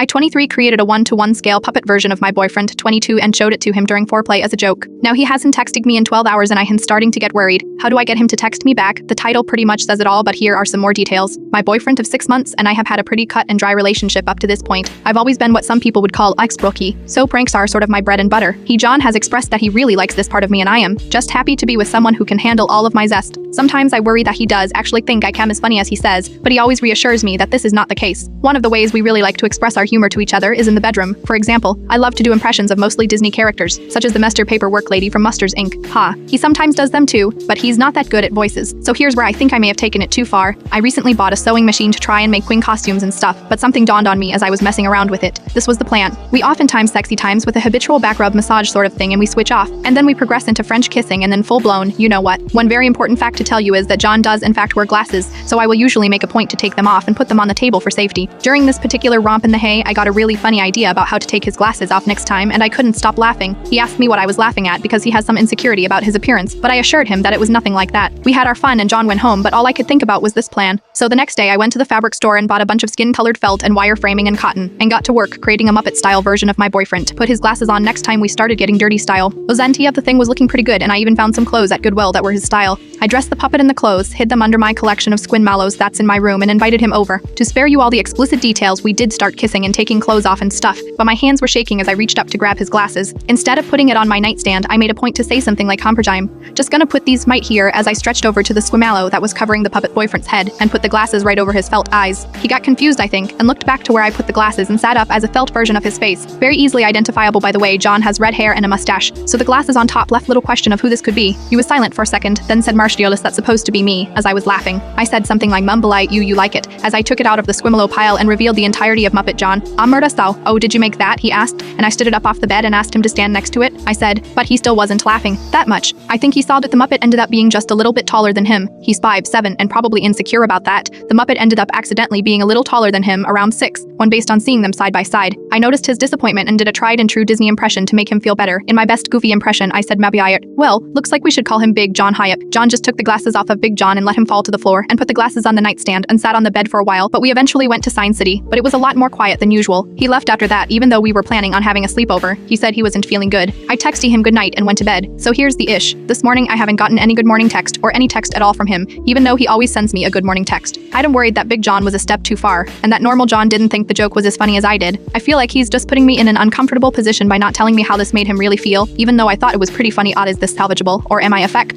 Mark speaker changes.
Speaker 1: I, 23, created a 1-to-1 scale puppet version of my boyfriend, 22, and showed it to him during foreplay as a joke. Now he hasn't texted me in 12 hours and I'm starting to get worried. How do I get him to text me back? The title pretty much says it all, but here are some more details. My boyfriend of 6 months and I have had a pretty cut and dry relationship up to this point. I've always been what some people would call ex-brookie, so pranks are sort of my bread and butter. John has expressed that he really likes this part of me and I am just happy to be with someone who can handle all of my zest. Sometimes I worry that he does actually think I am as funny as he says, but he always reassures me that this is not the case. One of the ways we really like to express our humor to each other is in the bedroom. For example, I love to do impressions of mostly Disney characters, such as the Mr. Paperwork Lady from Monsters Inc. Ha. He sometimes does them too, but he's not that good at voices. So here's where I think I may have taken it too far. I recently bought a sewing machine to try and make Queen costumes and stuff, but something dawned on me as I was messing around with it. This was the plan. We oftentimes sexy times with a habitual back rub massage sort of thing and we switch off, and then we progress into French kissing and then full-blown, you know what. One very important fact to tell you is that John does in fact wear glasses, so I will usually make a point to take them off and put them on the table for safety. During this particular romp in the hay, I got a really funny idea about how to take his glasses off next time, and I couldn't stop laughing. He asked me what I was laughing at because he has some insecurity about his appearance, but I assured him that it was nothing like that. We had our fun and John went home, but all I could think about was this plan. So the next day I went to the fabric store and bought a bunch of skin-colored felt and wire framing and cotton, and got to work creating a Muppet-style version of my boyfriend to put his glasses on next time we started getting dirty style. The Zenti of the thing was looking pretty good, and I even found some clothes at Goodwill that were his style. I dressed the puppet in the clothes, hid them under my collection of Squidmallows that's in my room, and invited him over. To spare you all the explicit details, we did start kissing and taking clothes off and stuff, but my hands were shaking as I reached up to grab his glasses. Instead of putting it on my nightstand, I made a point to say something like "Humperjime. Just gonna put these might here," as I stretched over to the Squidmallow that was covering the puppet boyfriend's head and put the glasses right over his felt eyes. He got confused, I think, and looked back to where I put the glasses and sat up as a felt version of his face. Very easily identifiable, by the way. John has red hair and a mustache, so the glasses on top left little question of who this could be. He was silent for a second, then said "Marshiolis, that's supposed to be me," as I was laughing. I said something like "Mumble you like it," as I took it out of the Squimmallow pile and revealed the entirety of Muppet John. "Murda sao, oh did you make that?" he asked, and I stood it up off the bed and asked him to stand next to it. I said, but he still wasn't laughing that much. I think he saw that the Muppet ended up being just a little bit taller than him. He's 5'7" and probably insecure about that. The Muppet ended up accidentally being a little taller than him, around 6, when based on seeing them side by side. I noticed his disappointment and did a tried and true Disney impression to make him feel better. In my best goofy impression, I said "Maybe I well, looks like we should call him Big John Hype." John just took the glasses off of Big John and let him fall to the floor and put the glasses on the nightstand and sat on the bed for a while, but we eventually went to Sign City, but it was a lot more quiet than usual. He left after that, even though we were planning on having a sleepover. He said he wasn't feeling good. I texted him goodnight and went to bed. So here's the ish. This morning I haven't gotten any good morning text or any text at all from him, even though he always sends me a good morning text. I'm worried that Big John was a step too far, and that normal John didn't think the joke was as funny as I did. I feel like he's just putting me in an uncomfortable position by not telling me how this made him really feel, even though I thought it was pretty funny. Odd, is this salvageable, or am I effect?